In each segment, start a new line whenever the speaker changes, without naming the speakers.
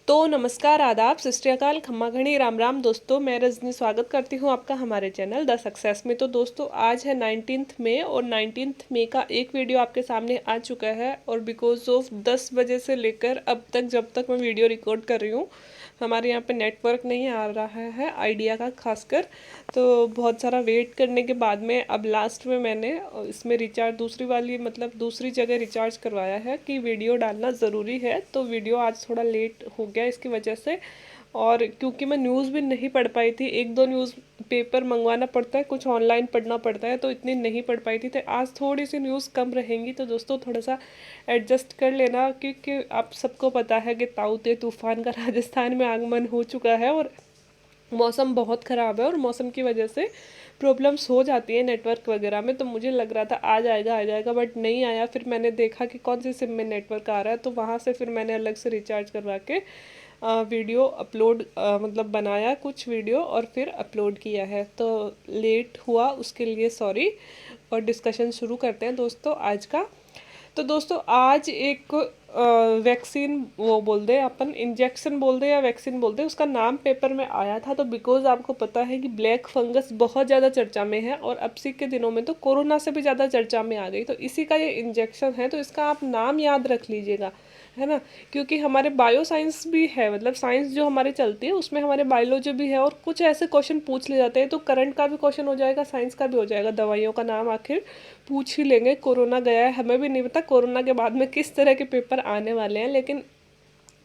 तो नमस्कार, आदाब, सत श्री अकाल, खम्मा घणी, राम राम दोस्तों। मैं रजनी स्वागत करती हूँ आपका हमारे चैनल द सक्सेस में। तो दोस्तों आज है 19 मई और 19 मई का एक वीडियो आपके सामने आ चुका है। और बिकॉज ऑफ 10 बजे से लेकर अब तक जब तक मैं वीडियो रिकॉर्ड कर रही हूँ हमारे यहाँ पे नेटवर्क नहीं आ रहा है आइडिया का खासकर। तो बहुत सारा वेट करने के बाद में अब लास्ट में मैंने इसमें रिचार्ज दूसरी वाली मतलब दूसरी जगह रिचार्ज करवाया है कि वीडियो डालना ज़रूरी है। तो वीडियो आज थोड़ा लेट हो गया इसकी वजह से। और क्योंकि मैं न्यूज़ भी नहीं पढ़ पाई थी, एक दो न्यूज़ पेपर मंगवाना पड़ता है, कुछ ऑनलाइन पढ़ना पड़ता है, तो इतनी नहीं पढ़ पाई थी। तो आज थोड़ी सी न्यूज़ कम रहेंगी, तो दोस्तों थोड़ा सा एडजस्ट कर लेना, क्योंकि आप सबको पता है कि ताऊते तूफान का राजस्थान में आगमन हो चुका है और मौसम बहुत ख़राब है और मौसम की वजह से प्रॉब्लम्स हो जाती है नेटवर्क वगैरह में। तो मुझे लग रहा था आ जाएगा बट नहीं आया। फिर मैंने देखा कि कौन सी सिम में नेटवर्क आ रहा है, तो वहाँ से फिर मैंने अलग से रिचार्ज करवा के वीडियो अपलोड मतलब बनाया कुछ वीडियो और फिर अपलोड किया है। तो लेट हुआ उसके लिए सॉरी। और डिस्कशन शुरू करते हैं दोस्तों आज का। तो दोस्तों आज एक वैक्सीन वो बोल दे अपन इंजेक्शन बोल दे या वैक्सीन बोल दे, उसका नाम पेपर में आया था। तो बिकॉज आपको पता है कि ब्लैक फंगस बहुत ज़्यादा चर्चा में है और अब सी के दिनों में तो कोरोना से भी ज़्यादा चर्चा में आ गई। तो इसी का ये इंजेक्शन है, तो इसका आप नाम याद रख लीजिएगा, है ना। क्योंकि हमारे बायो साइंस भी है, मतलब साइंस जो हमारे चलती है उसमें हमारे बायोलॉजी भी है और कुछ ऐसे क्वेश्चन पूछ ले जाते हैं। तो करंट का भी क्वेश्चन हो जाएगा, साइंस का भी हो जाएगा। दवाइयों का नाम आखिर पूछ ही लेंगे। कोरोना गया है, हमें भी नहीं पता कोरोना के बाद में किस तरह के पेपर आने वाले हैं, लेकिन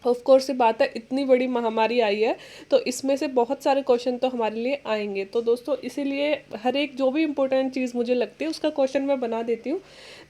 ऑफ कोर्स से बात है, इतनी बड़ी महामारी आई है तो इसमें से बहुत सारे क्वेश्चन तो हमारे लिए आएंगे। तो दोस्तों इसीलिए हर एक जो भी इम्पोर्टेंट चीज़ मुझे लगती है उसका क्वेश्चन मैं बना देती हूँ।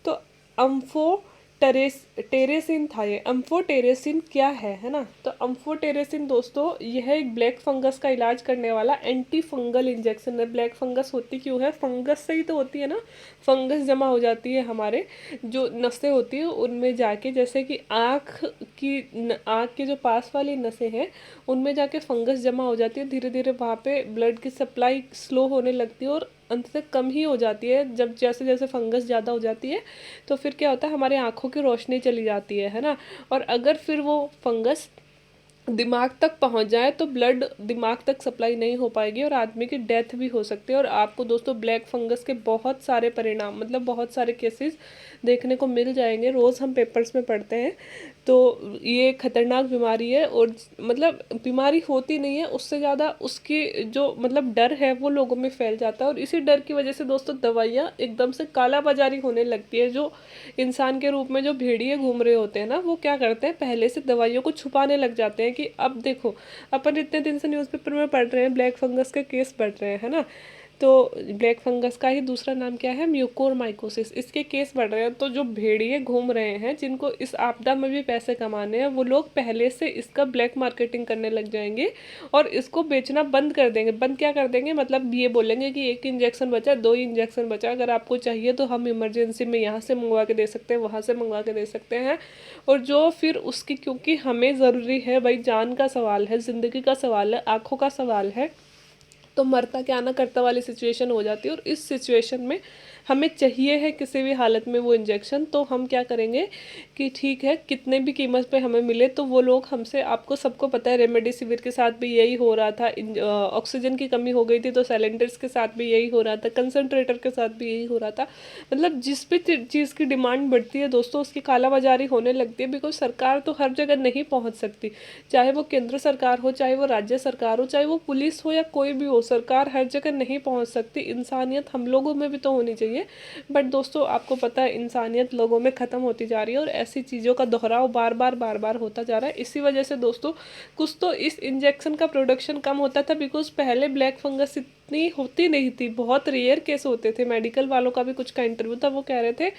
तो अम्फो टेरेसिन था ये। अम्फोटेरेसिन क्या है ना। तो अम्फोटेरेसिन दोस्तों यह एक ब्लैक फंगस का इलाज करने वाला एंटी फंगल इंजेक्शन है। ब्लैक फंगस होती क्यों है? फंगस से ही तो होती है ना। फंगस जमा हो जाती है हमारे जो नसें होती है उनमें जाके, जैसे कि आँख की जो पास वाली नसें हैं उनमें जाके फंगस जमा हो जाती है। धीरे धीरे वहाँ पे ब्लड की सप्लाई स्लो होने लगती है और अंत तक कम ही हो जाती है। जब जैसे जैसे फंगस ज़्यादा हो जाती है तो फिर क्या होता है, हमारे आँखों की रोशनी चली जाती है ना। और अगर फिर वो फंगस दिमाग तक पहुंच जाए तो ब्लड दिमाग तक सप्लाई नहीं हो पाएगी और आदमी की डेथ भी हो सकती है। और आपको दोस्तों ब्लैक फंगस के बहुत सारे परिणाम मतलब बहुत सारे केसेस देखने को मिल जाएंगे, रोज़ हम पेपर्स में पढ़ते हैं। तो ये खतरनाक बीमारी है और मतलब बीमारी होती नहीं है, उससे ज़्यादा उसकी जो मतलब डर है वो लोगों में फैल जाता है। और इसी डर की वजह से दोस्तों दवाइयाँ एकदम से काला बाजारी होने लगती है। जो इंसान के रूप में जो भेड़िए घूम रहे होते हैं ना, वो क्या करते हैं, पहले से दवाइयों को छुपाने लग जाते हैं कि अब देखो अपन इतने दिन से न्यूज़पेपर में पढ़ रहे हैं ब्लैक फंगस के केस बढ़ रहे हैं, है ना। तो ब्लैक फंगस का ही दूसरा नाम क्या है? म्यूकोरमाइकोसिस। इसके केस बढ़ रहे हैं। तो जो भेड़िए घूम रहे हैं जिनको इस आपदा में भी पैसे कमाने हैं, वो लोग पहले से इसका ब्लैक मार्केटिंग करने लग जाएंगे और इसको बेचना बंद कर देंगे। बंद क्या कर देंगे, मतलब ये बोलेंगे कि एक इंजेक्शन बचा, दो इंजेक्शन बचा, अगर आपको चाहिए तो हम इमरजेंसी में यहाँ से मंगवा के दे सकते हैं, वहाँ से मंगवा के दे सकते हैं। और जो फिर उसकी, क्योंकि हमें ज़रूरी है भाई, जान का सवाल है, ज़िंदगी का सवाल है, आँखों का सवाल है, तो मरता क्या ना करता वाली सिचुएशन हो जाती है। और इस सिचुएशन में हमें चाहिए है किसी भी हालत में वो इंजेक्शन। तो हम क्या करेंगे कि ठीक है कितने भी कीमत पे हमें मिले, तो वो लोग हमसे, आपको सबको पता है रेमडेसिविर के साथ भी यही हो रहा था, ऑक्सीजन की कमी हो गई थी तो सिलेंडर्स के साथ भी यही हो रहा था, कंसनट्रेटर के साथ भी यही हो रहा था। मतलब जिस भी चीज़ की डिमांड बढ़ती है दोस्तों उसकी कालाबाजारी होने लगती है। बिकॉज सरकार तो हर जगह नहीं पहुँच सकती, चाहे वो केंद्र सरकार हो, चाहे वो राज्य सरकार हो, चाहे वो पुलिस हो या कोई भी हो, सरकार हर जगह नहीं पहुंच सकती। इंसानियत हम लोगों में भी तो होनी चाहिए। बट दोस्तों आपको पता है इंसानियत लोगों में ख़त्म होती जा रही है और ऐसी चीज़ों का दोहराव बार बार होता जा रहा है। इसी वजह से दोस्तों कुछ तो इस इंजेक्शन का प्रोडक्शन कम होता था। बिकॉज पहले ब्लैक फंगस इतनी होती नहीं थी, बहुत रेयर केस होते थे। मेडिकल वालों का भी कुछ का इंटरव्यू था, वो कह रहे थे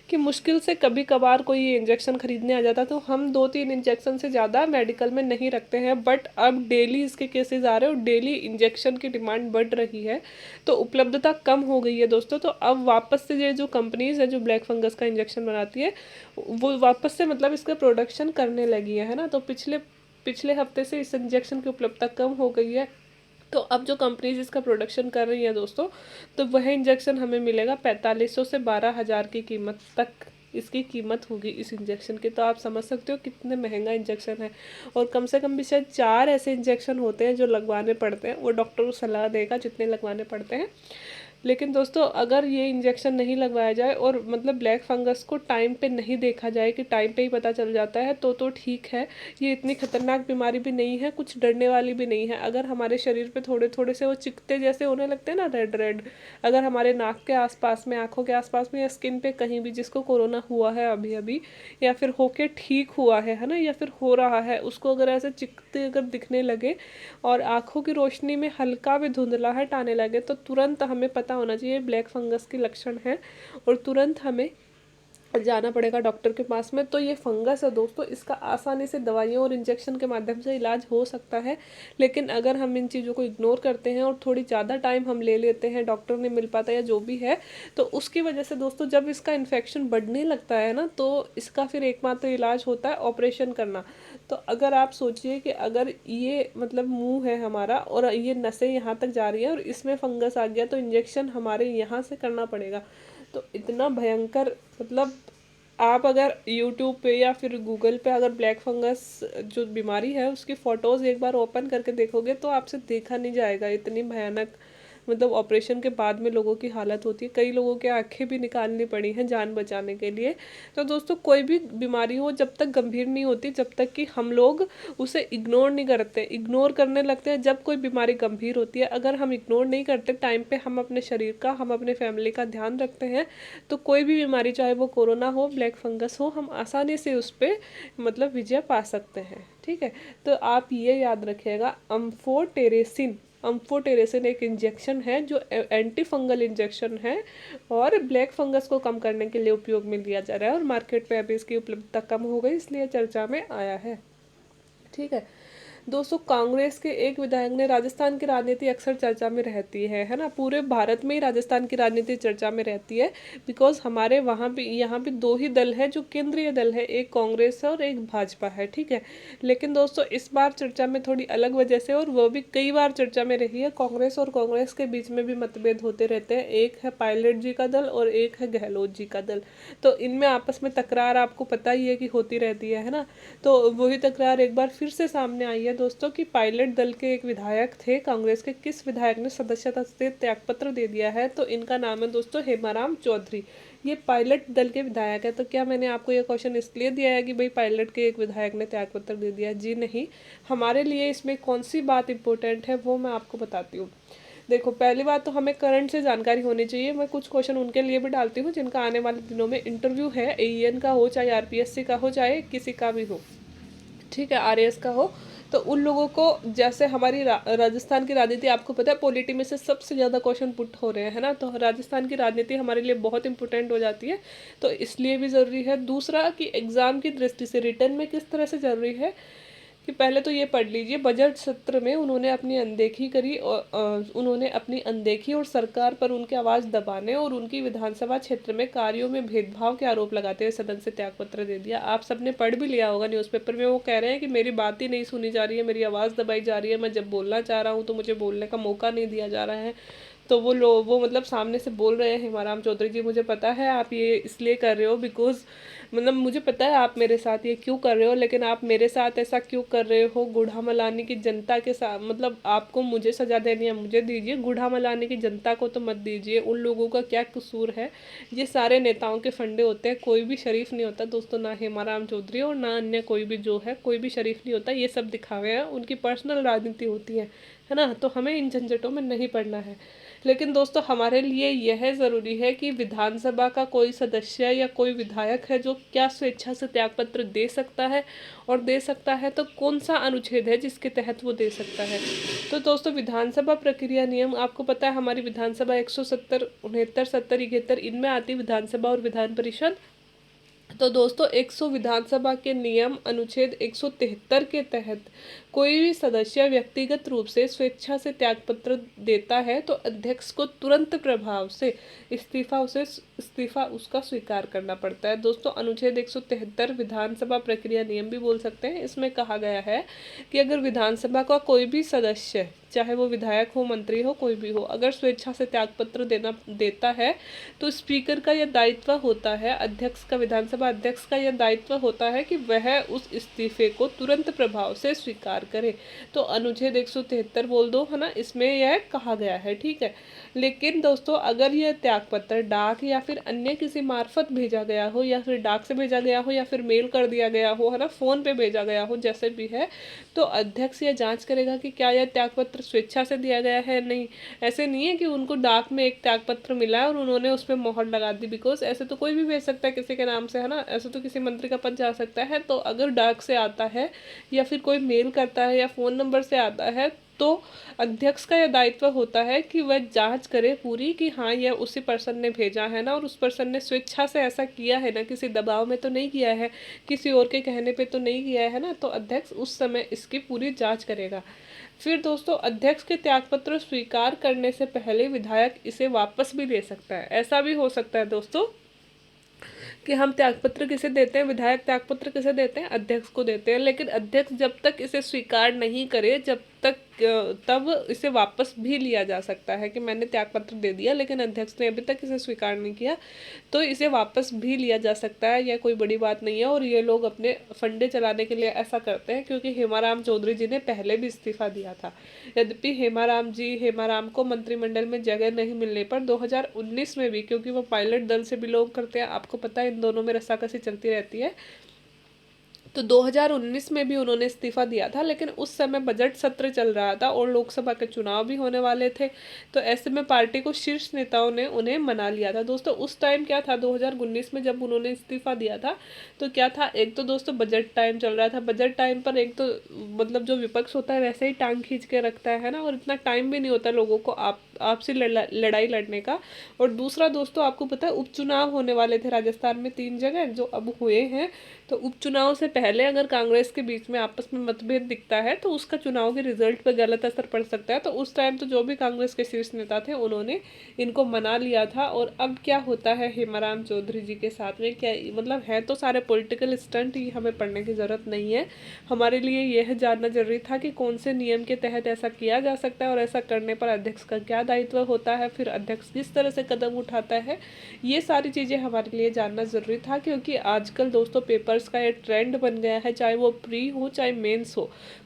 कि मुश्किल से कभी कभार कोई इंजेक्शन खरीदने आ जाता। तो हम 2-3 इंजेक्शन से ज़्यादा मेडिकल में नहीं रखते हैं। बट अब डेली इसके केसेस आ रहे हैं और डेली इंजेक्शन की डिमांड बढ़ रही है, तो उपलब्धता कम हो गई है दोस्तों। तो अब वापस से ये जो कंपनीज है जो ब्लैक फंगस का इंजेक्शन बनाती है वो वापस से मतलब इसका प्रोडक्शन करने लगी है ना। तो पिछले पिछले हफ्ते से इस इंजेक्शन की उपलब्धता कम हो गई है। तो अब जो कंपनीज इसका प्रोडक्शन कर रही है दोस्तों, तो वह इंजेक्शन हमें मिलेगा 4500 से 12,000 की कीमत तक इसकी कीमत होगी इस इंजेक्शन की। तो आप समझ सकते हो कितने महंगा इंजेक्शन है। और कम से कम भी शायद 4 ऐसे इंजेक्शन होते हैं जो लगवाने पड़ते हैं, वो डॉक्टर को सलाह देगा जितने लगवाने पड़ते हैं। लेकिन दोस्तों अगर ये इंजेक्शन नहीं लगवाया जाए और मतलब ब्लैक फंगस को टाइम पे नहीं देखा जाए कि टाइम पे ही पता चल जाता है तो ठीक है। ये इतनी खतरनाक बीमारी भी नहीं है, कुछ डरने वाली भी नहीं है। अगर हमारे शरीर पे थोड़े थोड़े से वो चिकते जैसे होने लगते हैं ना, रेड रेड, अगर हमारे नाक के आसपास में, आंखों के आसपास में या स्किन पे कहीं भी, जिसको कोरोना हुआ है अभी अभी या फिर होके ठीक हुआ है ना, या फिर हो रहा है, उसको अगर ऐसे चिकते अगर दिखने लगे और आंखों की रोशनी में हल्का भी धुंधलाहट आने लगे तो तुरंत हमें पता होना चाहिए ब्लैक फंगस के लक्षण है और तुरंत हमें जाना पड़ेगा डॉक्टर के पास में। तो ये फंगस है दोस्तों, इसका आसानी से दवाइयों और इंजेक्शन के माध्यम से इलाज हो सकता है। लेकिन अगर हम इन चीज़ों को इग्नोर करते हैं और थोड़ी ज़्यादा टाइम हम ले लेते हैं, डॉक्टर नहीं मिल पाता या जो भी है, तो उसकी वजह से दोस्तों जब इसका इन्फेक्शन बढ़ने लगता है ना, तो इसका फिर एकमात्र इलाज होता है ऑपरेशन करना। तो अगर आप सोचिए कि अगर ये मतलब मुंह है हमारा और ये नसें यहाँ तक जा रही है और इसमें फंगस आ गया तो इंजेक्शन हमारे यहाँ से करना पड़ेगा। तो इतना भयंकर, मतलब आप अगर यूट्यूब पे या फिर गूगल पे अगर ब्लैक फंगस जो बीमारी है उसकी फ़ोटोज़ एक बार ओपन करके देखोगे तो आपसे देखा नहीं जाएगा, इतनी भयानक। मतलब ऑपरेशन के बाद में लोगों की हालत होती है, कई लोगों की आंखें भी निकालनी पड़ी हैं जान बचाने के लिए। तो दोस्तों कोई भी बीमारी हो जब तक गंभीर नहीं होती, जब तक कि हम लोग उसे इग्नोर नहीं करते, इग्नोर करने लगते हैं जब कोई बीमारी गंभीर होती है। अगर हम इग्नोर नहीं करते टाइम पे, हम अपने शरीर का, हम अपने फैमिली का ध्यान रखते हैं, तो कोई भी बीमारी, चाहे वो कोरोना हो, ब्लैक फंगस हो, हम आसानी से उस पर मतलब विजय पा सकते हैं। ठीक है, तो आप ये याद रखिएगा, अम्फोटेरेसिन, अम्फोटेरेसिन एक इंजेक्शन है जो एंटी फंगल इंजेक्शन है और ब्लैक फंगस को कम करने के लिए उपयोग में लिया जा रहा है और मार्केट में अभी इसकी उपलब्धता कम हो गई, इसलिए चर्चा में आया है। ठीक है दोस्तों, कांग्रेस के एक विधायक ने, राजस्थान की राजनीति अक्सर चर्चा में रहती है ना, पूरे भारत में ही राजस्थान की राजनीति चर्चा में रहती है। बिकॉज हमारे वहाँ भी, यहाँ भी दो ही दल है जो केंद्रीय दल है, एक कांग्रेस है और एक भाजपा है। ठीक है, लेकिन दोस्तों इस बार चर्चा में थोड़ी अलग वजह से, और वो भी कई बार चर्चा में रही है, कांग्रेस और कांग्रेस के बीच में भी मतभेद होते रहते हैं। एक है पायलट जी का दल और एक है गहलोत जी का दल, तो इनमें आपस में तकरार आपको पता ही है कि होती रहती है ना। तो वही तकरार एक बार फिर से सामने आई है दोस्तों कि पायलट दल के एक विधायक थे कांग्रेस के, किस विधायक ने सदस्यता से त्यागपत्र दे दिया है, तो इनका नाम है दोस्तों हेमाराम चौधरी। ये पायलट दल के विधायक है। तो क्या मैंने आपको ये क्वेश्चन इसलिए दिया है कि भाई पायलट के एक विधायक ने त्यागपत्र दे दिया? जी नहीं, हमारे लिए इसमें कौन सी बात इंपॉर्टेंट है वो मैं आपको बताती हूँ। देखो, पहली बात तो हमें करंट से जानकारी होनी चाहिए। मैं कुछ क्वेश्चन उनके लिए भी डालती हूँ जिनका आने वाले दिनों में इंटरव्यू है, एईएन का हो, चाहे आरपीएससी का हो, चाहे किसी का भी हो, ठीक है, आरएएस का हो। तो उन लोगों को, जैसे हमारी राजस्थान की राजनीति आपको पता है पॉलिटी में से सबसे ज़्यादा क्वेश्चन पुट हो रहे हैं ना, तो राजस्थान की राजनीति हमारे लिए बहुत इंपॉर्टेंट हो जाती है, तो इसलिए भी ज़रूरी है। दूसरा कि एग्ज़ाम की दृष्टि से रिटर्न में किस तरह से ज़रूरी है कि पहले तो ये पढ़ लीजिए, बजट सत्र में उन्होंने अपनी अनदेखी करी और उन्होंने अपनी अनदेखी और सरकार पर उनकी आवाज़ दबाने और उनकी विधानसभा क्षेत्र में कार्यों में भेदभाव के आरोप लगाते हुए सदन से त्यागपत्र दे दिया। आप सबने पढ़ भी लिया होगा न्यूज़पेपर में, वो कह रहे हैं कि मेरी बात ही नहीं सुनी जा रही है, मेरी आवाज़ दबाई जा रही है, मैं जब बोलना चाह रहा हूँ तो मुझे बोलने का मौका नहीं दिया जा रहा है। तो वो मतलब सामने से बोल रहे हैं, हेमाराम चौधरी जी मुझे पता है आप ये इसलिए कर रहे हो बिकॉज, मतलब मुझे पता है आप मेरे साथ ये क्यों कर रहे हो, लेकिन आप मेरे साथ ऐसा क्यों कर रहे हो? गुढ़ा मलानी की जनता के साथ, मतलब आपको मुझे सजा देनी है मुझे दीजिए, गुढ़ा मलानी की जनता को तो मत दीजिए। उन लोगों का क्या कसूर है? ये सारे नेताओं के फंडे होते हैं, कोई भी शरीफ नहीं होता दोस्तों, ना हेमाराम चौधरी और ना अन्य कोई भी जो है, कोई भी शरीफ नहीं होता। ये सब दिखावे हैं, उनकी पर्सनल राजनीति होती है ना, तो हमें इन झंझटों में नहीं पड़ना है। लेकिन दोस्तों हमारे लिए यह ज़रूरी है कि विधानसभा का कोई सदस्य या कोई विधायक है जो क्या स्वेच्छा से त्यागपत्र दे सकता है, और दे सकता है तो कौन सा अनुच्छेद है जिसके तहत वो दे सकता है। तो दोस्तों विधानसभा प्रक्रिया नियम आपको पता है, हमारी विधानसभा 170, 69, 70, 71 इनमें आती विधानसभा और विधान परिषद। तो दोस्तों 100 विधानसभा के नियम अनुच्छेद 173 के तहत कोई भी सदस्य व्यक्तिगत रूप से स्वेच्छा से त्यागपत्र देता है तो अध्यक्ष को तुरंत प्रभाव से इस्तीफा उसे इस्तीफा उसका स्वीकार करना पड़ता है। दोस्तों अनुच्छेद 173 विधानसभा प्रक्रिया नियम भी बोल सकते हैं, इसमें कहा गया है कि अगर विधानसभा का कोई भी सदस्य, चाहे वो विधायक हो, मंत्री हो, कोई भी हो, अगर स्वेच्छा से त्यागपत्र देता है तो स्पीकर का यह दायित्व होता है, अध्यक्ष का, विधानसभा अध्यक्ष का यह दायित्व होता है कि वह उस इस्तीफे को तुरंत प्रभाव से स्वीकार करे। तो अनुच्छेद 173 बोल दो, है ना, इसमें यह कहा गया है, ठीक है। लेकिन दोस्तों अगर यह त्यागपत्र डाक या फिर अन्य किसी मार्फत भेजा गया हो, या फिर डाक से भेजा गया हो, या फिर मेल कर दिया गया हो, है ना, फोन पे भेजा गया हो, जैसे भी है, तो अध्यक्ष यह जांच करेगा कि क्या यह त्यागपत्र स्वेच्छा से दिया गया है, नहीं। ऐसे नहीं है कि उनको डाक में एक त्यागपत्र मिला है और उन्होंने उस पर मोहर लगा दी, बिकॉज ऐसे तो कोई भी भेज सकता है किसी के नाम से, है ना, ऐसे तो किसी मंत्री का पद जा सकता है। तो अगर डाक से आता है या फिर कोई मेल करता है या फोन नंबर से आता है, तो अध्यक्ष का यह दायित्व होता है कि वह जांच करे पूरी कि हाँ यह उसी पर्सन ने भेजा है ना, और उस पर्सन ने स्वेच्छा से ऐसा किया है ना, किसी दबाव में तो नहीं किया है, किसी और के कहने पे तो नहीं किया है ना। तो अध्यक्ष उस समय इसकी पूरी जांच करेगा। फिर दोस्तों अध्यक्ष के त्यागपत्र स्वीकार करने से पहले विधायक इसे वापस भी ले सकता है। ऐसा भी हो सकता है दोस्तों कि हम त्यागपत्र किसे देते हैं, विधायक त्यागपत्र किसे देते हैं, अध्यक्ष को देते हैं, लेकिन अध्यक्ष जब तक इसे स्वीकार नहीं करे जब तक तब इसे वापस भी लिया जा सकता है कि मैंने त्यागपत्र दे दिया लेकिन अध्यक्ष ने अभी तक इसे स्वीकार नहीं किया, तो इसे वापस भी लिया जा सकता है। यह कोई बड़ी बात नहीं है और ये लोग अपने फंडे चलाने के लिए ऐसा करते हैं, क्योंकि हेमाराम चौधरी जी ने पहले भी इस्तीफा दिया था। यद्यपि हेमाराम को मंत्रिमंडल में जगह नहीं मिलने पर 2019 में भी, क्योंकि वो पायलट दल से बिलोंग करते हैं, आपको पता है इन दोनों में रस्साकसी चलती रहती है, तो 2019 में भी उन्होंने इस्तीफा दिया था। लेकिन उस समय बजट सत्र चल रहा था और लोकसभा के चुनाव भी होने वाले थे, तो ऐसे में पार्टी को शीर्ष नेताओं ने उन्हें मना लिया था। दोस्तों उस टाइम क्या था, 2019 में जब उन्होंने इस्तीफा दिया था तो क्या था, एक तो दोस्तों बजट टाइम चल रहा था, बजट टाइम पर एक तो मतलब जो विपक्ष होता है वैसे ही टांग खींच के रखता है ना, और इतना टाइम भी नहीं होता लोगों को आपसी लड़ाई लड़ने का। और दूसरा दोस्तों आपको पता है उपचुनाव होने वाले थे राजस्थान में 3 जगह जो अब हुए हैं, तो उपचुनाव से पहले अगर कांग्रेस के बीच में आपस में मतभेद दिखता है तो उसका चुनाव के रिजल्ट पर गलत असर पड़ सकता है। तो उस टाइम तो जो भी कांग्रेस के शीर्ष नेता थे उन्होंने इनको मना लिया था। और अब क्या होता है हेमाराम चौधरी जी के साथ में, क्या मतलब है तो सारे पॉलिटिकल स्टंट ही, हमें पढ़ने की ज़रूरत नहीं है। हमारे लिए यह जानना जरूरी था कि कौन से नियम के तहत ऐसा किया जा सकता है और ऐसा करने पर अध्यक्ष का क्या दायित्व होता है, फिर अध्यक्ष किस तरह से कदम उठाता है, ये सारी चीज़ें हमारे लिए जानना ज़रूरी था। क्योंकि आजकल दोस्तों पेपर्स का ये ट्रेंड बन गया है, चाहे वो प्री हो चाहे मेंस हो,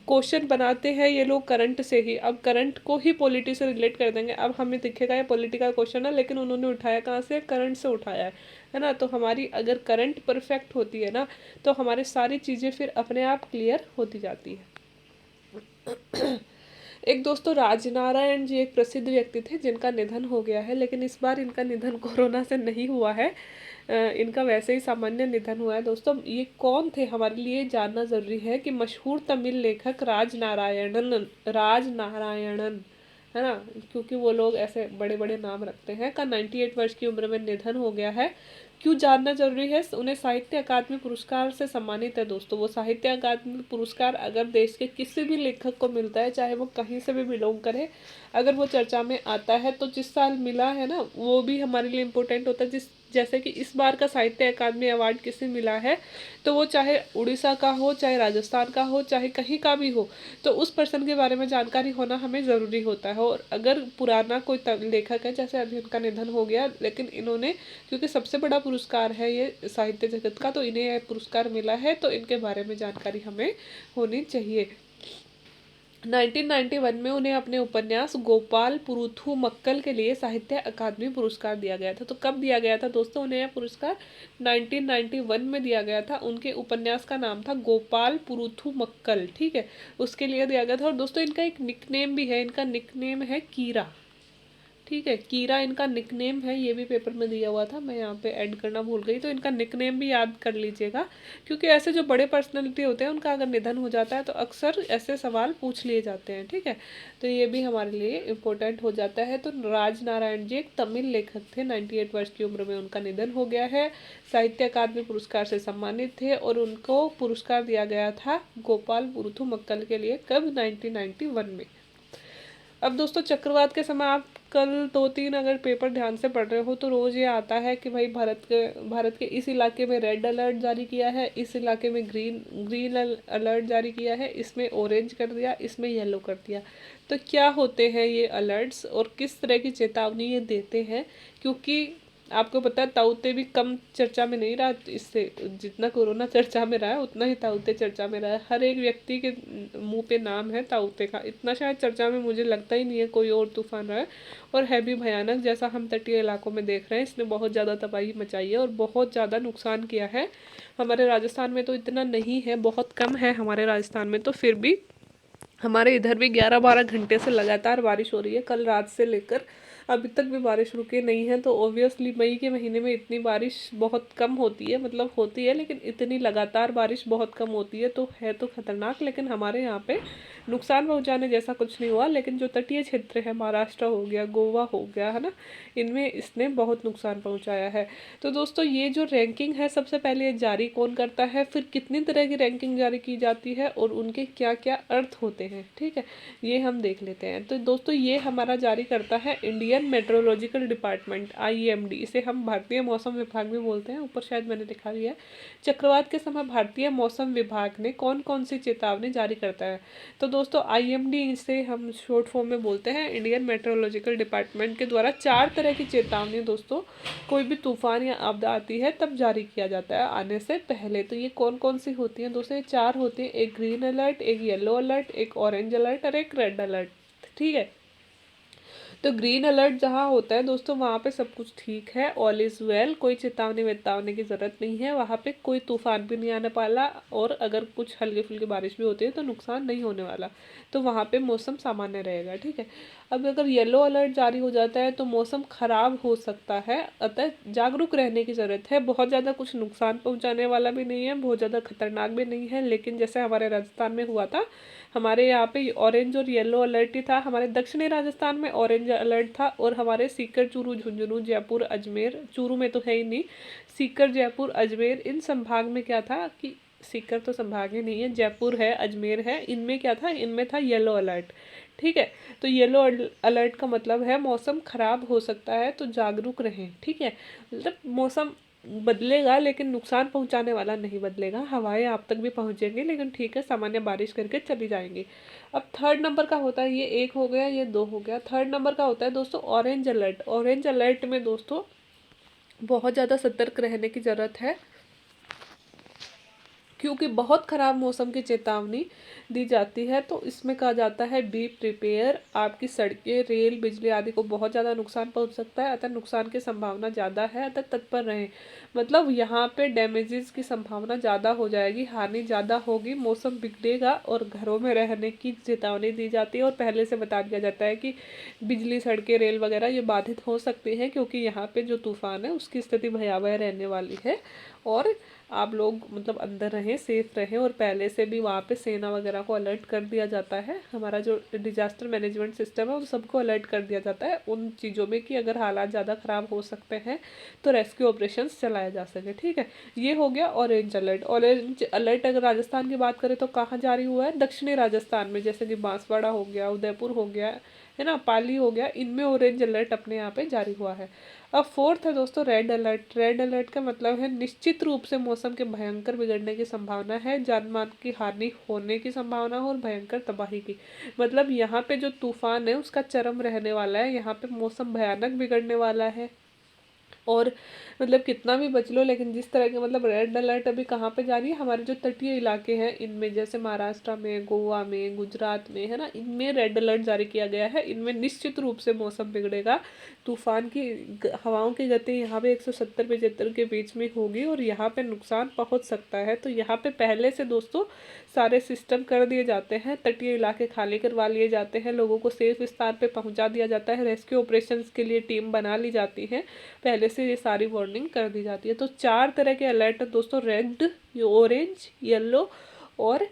क्वेश्चन बनाते हैं ये लोग करंट से ही। अब करंट को ही पॉलिटी से रिलेट कर देंगे, अब हमें दिखेगा ये पॉलिटिकल क्वेश्चन है लेकिन उन्होंने उठाया कहाँ से, करंट से उठाया है ना। तो हमारी अगर करंट परफेक्ट होती है ना तो हमारी सारी चीज़ें फिर अपने आप क्लियर होती जाती है। एक दोस्तों राजनारायण जी एक प्रसिद्ध व्यक्ति थे जिनका निधन हो गया है, लेकिन इस बार इनका निधन कोरोना से नहीं हुआ है, इनका वैसे ही सामान्य निधन हुआ है। दोस्तों ये कौन थे हमारे लिए जानना जरूरी है कि मशहूर तमिल लेखक राजनारायणन है ना, क्योंकि वो लोग ऐसे बड़े बड़े नाम रखते हैं, का 98 वर्ष की उम्र में निधन हो गया है। क्यों जानना जरूरी है, उन्हें साहित्य अकादमी पुरस्कार से सम्मानित है। दोस्तों वो साहित्य अकादमी पुरस्कार अगर देश के किसी भी लेखक को मिलता है, चाहे वो कहीं से भी बिलोंग करे, अगर वो चर्चा में आता है तो जिस साल मिला है ना वो भी हमारे लिए इम्पोर्टेंट होता है। जैसे कि इस बार का साहित्य अकादमी अवार्ड किसे मिला है, तो वो चाहे उड़ीसा का हो, चाहे राजस्थान का हो, चाहे कहीं का भी हो, तो उस पर्सन के बारे में जानकारी होना हमें ज़रूरी होता है। और अगर पुराना कोई लेखक है, जैसे अभी उनका निधन हो गया, लेकिन इन्होंने, क्योंकि सबसे बड़ा पुरस्कार है ये साहित्य जगत का, तो इन्हें यह पुरस्कार मिला है, तो इनके बारे में जानकारी हमें होनी चाहिए। 1991 में उन्हें अपने उपन्यास गोपाल पुरुथु मक्कल के लिए साहित्य अकादमी पुरस्कार दिया गया था। तो कब दिया गया था दोस्तों उन्हें यह पुरस्कार, 1991 में दिया गया था। उनके उपन्यास का नाम था गोपाल पुरुथु मक्कल, ठीक है, उसके लिए दिया गया था। और दोस्तों इनका एक निकनेम भी है, इनका निकनेम है कीरा, ठीक है, कीरा इनका निकनेम है, ये भी पेपर में दिया हुआ था, मैं यहाँ पे ऐड करना भूल गई, तो इनका निकनेम भी याद कर लीजिएगा, क्योंकि ऐसे जो बड़े पर्सनैलिटी होते हैं उनका अगर निधन हो जाता है तो अक्सर ऐसे सवाल पूछ लिए जाते हैं, ठीक है, तो ये भी हमारे लिए इम्पोर्टेंट हो जाता है। तो राजनारायण जी एक तमिल लेखक थे, 98 वर्ष की उम्र में उनका निधन हो गया है, साहित्य अकादमी पुरस्कार से सम्मानित थे और उनको पुरस्कार दिया गया था गोपाल पुरुथु मक्कल के लिए, कब, 1991 में। अब दोस्तों चक्रवात के समय आप कल 2-3 अगर पेपर ध्यान से पढ़ रहे हो तो रोज़ ये आता है कि भाई भारत के इस इलाके में रेड अलर्ट जारी किया है, इस इलाके में ग्रीन ग्रीन अलर्ट जारी किया है, इसमें ऑरेंज कर दिया, इसमें येलो कर दिया। तो क्या होते हैं ये अलर्ट्स और किस तरह की चेतावनी ये देते हैं, क्योंकि आपको पता है ताउते भी कम चर्चा में नहीं रहा, इससे जितना कोरोना चर्चा में रहा है उतना ही ताउते चर्चा में रहा है। हर एक व्यक्ति के मुंह पे नाम है ताउते का। इतना शायद चर्चा में मुझे लगता ही नहीं है कोई और तूफान रहा है, और है भी भयानक। जैसा हम तटीय इलाकों में देख रहे हैं, इसने बहुत ज़्यादा तबाही मचाई है और बहुत ज़्यादा नुकसान किया है। हमारे राजस्थान में तो इतना नहीं है, बहुत कम है हमारे राजस्थान में, तो फिर भी हमारे इधर भी 11-12 घंटे से लगातार बारिश हो रही है, कल रात से लेकर अभी तक भी बारिश रुकी नहीं है। तो ऑब्वियसली मई के महीने में इतनी बारिश बहुत कम होती है, मतलब होती है लेकिन इतनी लगातार बारिश बहुत कम होती है, तो है तो खतरनाक। लेकिन हमारे यहाँ पे नुकसान पहुँचाने जैसा कुछ नहीं हुआ, लेकिन जो तटीय क्षेत्र है, महाराष्ट्र हो गया, गोवा हो गया, है ना, इनमें इसने बहुत नुकसान पहुँचाया है। तो दोस्तों ये जो रैंकिंग है, सबसे पहले जारी कौन करता है, फिर कितनी तरह की रैंकिंग जारी की जाती है और उनके क्या क्या अर्थ होते हैं, ठीक है, ये हम देख लेते हैं। तो दोस्तों ये हमारा जारी करता है इंडियन मेट्रोलॉजिकल डिपार्टमेंट, IMD, इसे हम भारतीय मौसम विभाग भी बोलते हैं, ऊपर शायद मैंने लिखा भी है। चक्रवात के समय भारतीय मौसम विभाग ने कौन कौन सी चेतावनी जारी करता है, तो दोस्तों IMD इसे हम शॉर्ट फॉर्म में बोलते हैं, इंडियन मेट्रोलॉजिकल डिपार्टमेंट के द्वारा 4 तरह की चेतावनी दोस्तों कोई भी तूफान या आपदा आती है तब जारी किया जाता है आने से पहले। तो ये कौन कौन सी होती हैं दोस्तों, ये 4 होती हैं, एक ग्रीन अलर्ट, एक येलो अलर्ट, एक ऑरेंज अलर्ट और एक रेड अलर्ट, ठीक है। तो ग्रीन अलर्ट जहाँ होता है दोस्तों, वहाँ पे सब कुछ ठीक है, ऑल इज़ वेल, कोई चेतावनी वेतावनी की ज़रूरत नहीं है, वहाँ पे कोई तूफान भी नहीं आने वाला, और अगर कुछ हल्की फुल्की बारिश भी होती है तो नुकसान नहीं होने वाला, तो वहाँ पे मौसम सामान्य रहेगा, ठीक है। अब अगर येलो अलर्ट जारी हो जाता है तो मौसम खराब हो सकता है, अतः जागरूक रहने की ज़रूरत है। बहुत ज़्यादा कुछ नुकसान पहुँचाने वाला भी नहीं है, बहुत ज़्यादा खतरनाक भी नहीं है, लेकिन जैसे हमारे राजस्थान में हुआ था, हमारे यहाँ पे ऑरेंज और येलो अलर्ट ही था, हमारे दक्षिणी राजस्थान में ऑरेंज अलर्ट था, और हमारे सीकर, चूरू, झुंझुनू, जयपुर, अजमेर, चूरू में तो है ही नहीं, सीकर, जयपुर, अजमेर, इन संभाग में क्या था कि सीकर तो संभाग ही नहीं है, जयपुर है, अजमेर है, इनमें क्या था, इनमें था येलो अलर्ट, ठीक है। तो येलो अलर्ट का मतलब है मौसम खराब हो सकता है, तो जागरूक रहें, ठीक है। मतलब मौसम बदलेगा लेकिन नुकसान पहुंचाने वाला नहीं बदलेगा, हवाएं आप तक भी पहुंचेंगी, लेकिन ठीक है, सामान्य बारिश करके चली जाएंगी। अब थर्ड नंबर का होता है, ये 1 हो गया, ये 2 हो गया। थर्ड नंबर का होता है दोस्तों ऑरेंज अलर्ट। ऑरेंज अलर्ट में दोस्तों बहुत ज़्यादा सतर्क रहने की ज़रूरत है, क्योंकि बहुत ख़राब मौसम की चेतावनी दी जाती है। तो इसमें कहा जाता है बी प्रिपेयर, आपकी सड़कें, रेल, बिजली आदि को बहुत ज़्यादा नुकसान पहुंच सकता है, अतः नुकसान की संभावना ज़्यादा है, अतः तत्पर रहें। मतलब यहाँ पे डैमेजेस की संभावना ज़्यादा हो जाएगी, हानि ज़्यादा होगी, मौसम बिगड़ेगा, और घरों में रहने की चेतावनी दी जाती है, और पहले से बता दिया जाता है कि बिजली, सड़कें, रेल वगैरह ये बाधित हो सकती हैं, क्योंकि यहाँ पे जो तूफान है उसकी स्थिति भयावह रहने वाली है, और आप लोग मतलब अंदर रहें, सेफ रहें। और पहले से भी वहाँ पे सेना वगैरह को अलर्ट कर दिया जाता है, हमारा जो डिजास्टर मैनेजमेंट सिस्टम है उन सबको अलर्ट कर दिया जाता है उन चीज़ों में कि अगर हालात ज़्यादा ख़राब हो सकते हैं तो रेस्क्यू ऑपरेशंस चलाए जा सके, ठीक है। ये हो गया ऑरेंज अलर्ट। ऑरेंज अलर्ट अगर राजस्थान की बात करें तो कहाँ जारी हुआ है, दक्षिणी राजस्थान में, जैसे कि बांसवाड़ा हो गया, उदयपुर हो गया, है ना, पाली हो गया, इनमें ऑरेंज अलर्ट अपने यहाँ पे जारी हुआ है। अब फोर्थ है दोस्तों रेड अलर्ट। रेड अलर्ट का मतलब है निश्चित रूप से मौसम के भयंकर बिगड़ने की संभावना है, जान माल की हानि होने की संभावना हो और भयंकर तबाही की। मतलब यहाँ पे जो तूफान है उसका चरम रहने वाला है, यहाँ पे मौसम भयानक बिगड़ने वाला है, और मतलब कितना भी बच लो, लेकिन जिस तरह के मतलब रेड अलर्ट अभी कहाँ पे जारी है, हमारे जो तटीय इलाके हैं इनमें, जैसे महाराष्ट्र में, गोवा में, गुजरात में, है ना, इनमें रेड अलर्ट जारी किया गया है। इनमें निश्चित रूप से मौसम बिगड़ेगा, तूफान की हवाओं की गति यहाँ पे 170-75 के बीच में होगी, और यहाँ पे नुकसान पहुँच सकता है। तो यहाँ पे पहले से दोस्तों सारे सिस्टम कर दिए जाते हैं, तटीय इलाके खाली करवा लिए जाते हैं, लोगों को सेफ स्थान पे पहुँचा दिया जाता है, रेस्क्यू ऑपरेशंस के लिए टीम बना ली जाती है, पहले से ये सारी वार्निंग कर दी जाती है। तो 4 तरह के अलर्ट दोस्तों, रेड, ऑरेंज, येलो और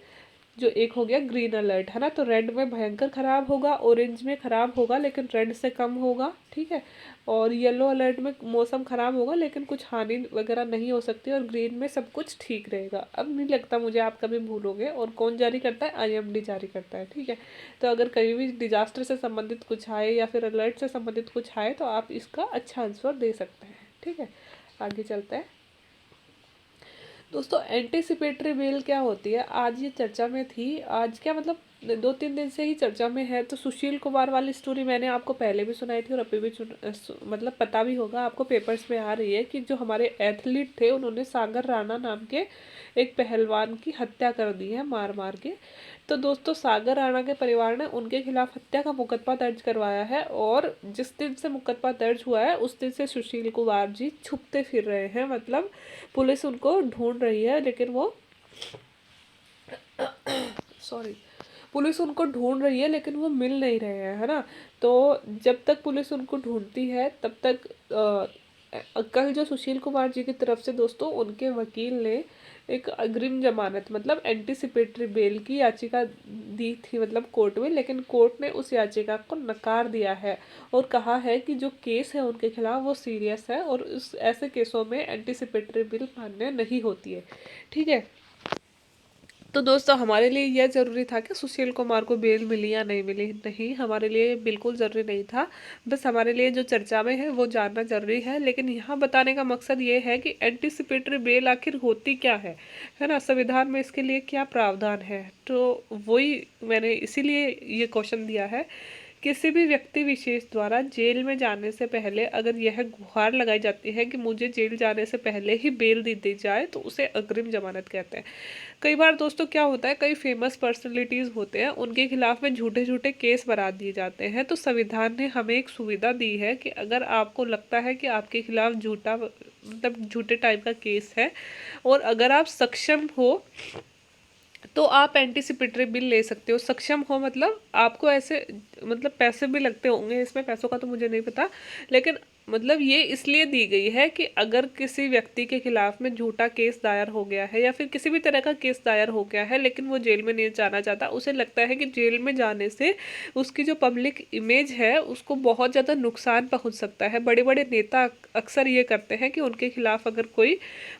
जो एक हो गया ग्रीन अलर्ट, है ना। तो रेड में भयंकर खराब होगा, ऑरेंज में खराब होगा लेकिन रेड से कम होगा, ठीक है। और येलो अलर्ट में मौसम खराब होगा लेकिन कुछ हानि वगैरह नहीं हो सकती, और ग्रीन में सब कुछ ठीक रहेगा। अब नहीं लगता मुझे आप कभी भूलोगे। और कौन जारी करता है? IMD जारी करता है, ठीक है। तो अगर कहीं भी डिजास्टर से संबंधित कुछ आए या फिर अलर्ट से संबंधित कुछ आए तो आप इसका अच्छा आंसर दे सकते हैं, ठीक है। आगे चलते हैं दोस्तों। एंटीसिपेटरी बेल क्या होती है? आज ये चर्चा में थी, आज क्या मतलब 2-3 दिन से ही चर्चा में है। तो सुशील कुमार वाली स्टोरी मैंने आपको पहले भी सुनाई थी और अभी भी मतलब पता भी होगा आपको, पेपर्स में आ रही है कि जो हमारे एथलीट थे उन्होंने सागर राणा नाम के एक पहलवान की हत्या कर दी है मार मार के। तो दोस्तों सागर राणा के परिवार ने उनके खिलाफ हत्या का मुकदमा दर्ज करवाया है, और जिस दिन से मुकदमा दर्ज हुआ है उस दिन से सुशील कुमार जी छुपते फिर रहे हैं। मतलब पुलिस उनको ढूंढ रही है लेकिन वो सॉरी पुलिस उनको ढूंढ रही है लेकिन वो मिल नहीं रहे हैं, है ना। तो जब तक पुलिस उनको ढूंढती है तब तक कल जो सुशील कुमार जी की तरफ से दोस्तों उनके वकील ने एक अग्रिम जमानत मतलब एंटीसिपेटरी बेल की याचिका दी थी मतलब कोर्ट में, लेकिन कोर्ट ने उस याचिका को नकार दिया है और कहा है कि जो केस है उनके खिलाफ वो सीरियस है और उस ऐसे केसों में एंटीसिपेटरी बिल मान्य नहीं होती है, ठीक है। तो दोस्तों हमारे लिए यह ज़रूरी था कि सुशील कुमार को बेल मिली या नहीं मिली, नहीं हमारे लिए बिल्कुल ज़रूरी नहीं था। बस हमारे लिए जो चर्चा में है वो जानना ज़रूरी है। लेकिन यहाँ बताने का मकसद ये है कि एंटीसिपेटरी बेल आखिर होती क्या है ना, संविधान में इसके लिए क्या प्रावधान है। तो वही मैंने इसीलिए ये क्वेश्चन दिया है। किसी भी व्यक्ति विशेष द्वारा जेल में जाने से पहले अगर यह गुहार लगाई जाती है कि मुझे जेल जाने से पहले ही बेल दे दी जाए तो उसे अग्रिम जमानत कहते हैं। कई बार दोस्तों क्या होता है, कई फेमस पर्सनैलिटीज होते हैं उनके खिलाफ में झूठे झूठे केस बना दिए जाते हैं। तो संविधान ने हमें एक सुविधा दी है कि अगर आपको लगता है कि आपके खिलाफ झूठा मतलब झूठे टाइप का केस है और अगर आप सक्षम हो तो आप एंटीसिपेटरी बिल ले सकते हो। सक्षम हो मतलब आपको ऐसे मतलब पैसे भी लगते होंगे इसमें, पैसों का तो मुझे नहीं पता, लेकिन मतलब ये इसलिए दी गई है कि अगर किसी व्यक्ति के खिलाफ में झूठा केस दायर हो गया है या फिर किसी भी तरह का केस दायर हो गया है लेकिन वो जेल में नहीं जाना चाहता, उसे लगता है कि जेल में जाने से उसकी जो पब्लिक इमेज है उसको बहुत ज़्यादा नुकसान पहुंच सकता है। बड़े बड़े नेता अक्सर ये करते हैं कि उनके खिलाफ अगर कोई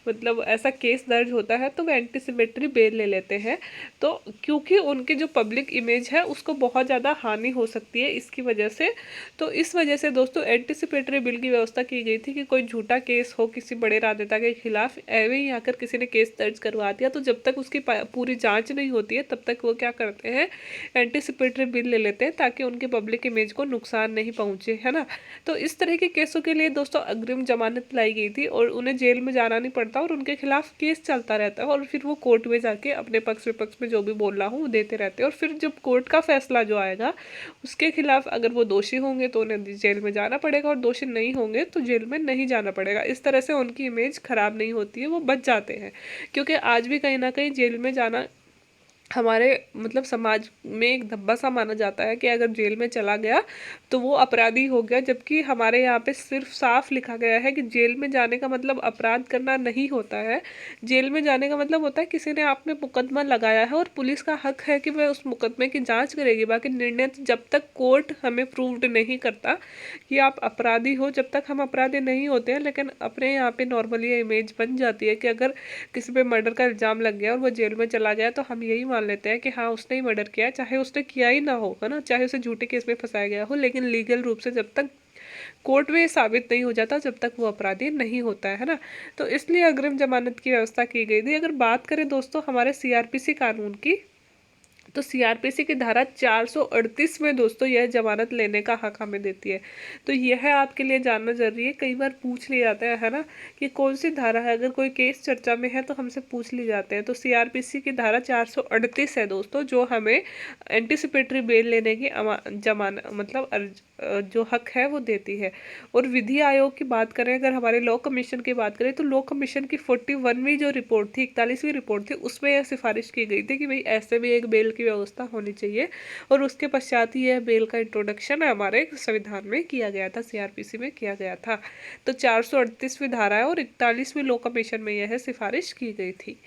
मतलब ऐसा केस दर्ज होता है तो वो एंटीसिपेटरी बेल ले लेते हैं। तो क्योंकि उनकी जो पब्लिक इमेज है उसको बहुत ज़्यादा हानि हो सकती है इसकी वजह से। तो इस वजह से दोस्तों एंटीसिपेटरी बिल की व्यवस्था की गई थी कि कोई झूठा केस हो किसी बड़े राजनेता के खिलाफ, एवं ही आकर किसी ने केस दर्ज करवा दिया तो जब तक उसकी पूरी जांच नहीं होती है तब तक वो क्या करते हैं, एंटीसिपेटरी बिल ले लेते हैं ताकि उनकी पब्लिक इमेज को नुकसान नहीं पहुंचे, है ना। तो इस तरह के केसों के लिए दोस्तों अग्रिम जमानत लाई गई थी और उन्हें जेल में जाना नहीं पड़ता और उनके खिलाफ केस चलता रहता है और फिर वो कोर्ट में जाके अपने पक्ष विपक्ष में जो भी बोल रहा हूँ वो देते रहते हैं। और फिर जब कोर्ट का फैसला जो आएगा उसके खिलाफ अगर वो दोषी होंगे तो उन्हें जेल में जाना पड़ेगा और दोषी नहीं होंगे तो जेल में नहीं जाना पड़ेगा। इस तरह से उनकी इमेज खराब नहीं होती है, वो बच जाते हैं। क्योंकि आज भी कहीं ना कहीं जेल में जाना हमारे मतलब समाज में एक धब्बा सा माना जाता है कि अगर जेल में चला गया तो वो अपराधी हो गया, जबकि हमारे यहाँ पे सिर्फ साफ लिखा गया है कि जेल में जाने का मतलब अपराध करना नहीं होता है। जेल में जाने का मतलब होता है किसी ने आप में मुकदमा लगाया है और पुलिस का हक है कि वह उस मुकदमे की जांच करेगी। बाकी निर्णय जब तक कोर्ट हमें प्रूव्ड नहीं करता कि आप अपराधी हो, जब तक हम अपराधी नहीं होते हैं। लेकिन अपने यहाँ पे नॉर्मली ये इमेज बन जाती है कि अगर किसी पे मर्डर का इल्ज़ाम लग गया और वो जेल में चला गया तो हम यही मान लेते हैं कि हाँ उसने ही मर्डर किया है, चाहे उसने किया ही ना हो, है ना, चाहे उसे झूठे केस में फंसाया गया हो। लेकिन लीगल रूप से जब तक कोर्ट में साबित नहीं हो जाता जब तक वो अपराधी नहीं होता है ना। तो इसलिए अग्रिम जमानत की व्यवस्था की गई थी। अगर बात करें दोस्तों हमारे CRPC कानून की, तो CRPC की धारा 438 में दोस्तों यह जमानत लेने का हक हमें देती है। तो यह आपके लिए जानना जरूरी है, कई बार पूछ लिया जाता है ना, कि कौन सी धारा है। अगर कोई केस चर्चा में है तो हमसे पूछ ली जाते हैं। तो CRPC की धारा 438 है दोस्तों जो हमें एंटीसिपेटरी बेल लेने की जमानत मतलब जो हक है वो देती है। और विधि आयोग की बात करें, अगर हमारे लॉ कमीशन की बात करें, तो लॉ कमीशन की 41वीं जो रिपोर्ट थी, 41वीं रिपोर्ट थी, उसमें यह सिफारिश की गई थी कि भाई ऐसे भी एक बेल की व्यवस्था होनी चाहिए। और उसके पश्चात ही यह बेल का इंट्रोडक्शन हमारे संविधान में किया गया था, CRPC में किया गया था। तो 438वीं धारा है और 41वीं लॉ कमीशन में यह सिफारिश की गई थी।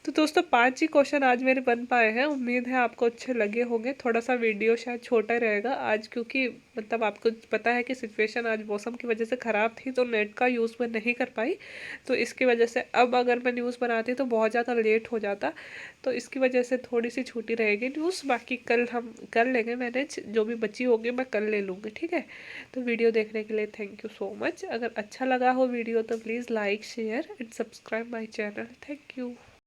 तो दोस्तों 5 ही क्वेश्चन आज मेरे बन पाए हैं। उम्मीद है आपको अच्छे लगे होंगे। थोड़ा सा वीडियो शायद छोटा रहेगा आज, क्योंकि मतलब आपको पता है कि सिचुएशन आज मौसम की वजह से ख़राब थी, तो नेट का यूज़ मैं नहीं कर पाई। तो इसकी वजह से अब अगर मैं न्यूज़ बनाती तो बहुत ज़्यादा लेट हो जाता, तो इसकी वजह से थोड़ी सी छूटी रहेगी न्यूज़। बाकी कल हम कर लेंगे मैनेज, जो भी बची होगी मैं कल ले लूँगी, ठीक है। तो वीडियो देखने के लिए थैंक यू सो मच। अगर अच्छा लगा हो वीडियो तो please like share and subscribe my channel. Thank you.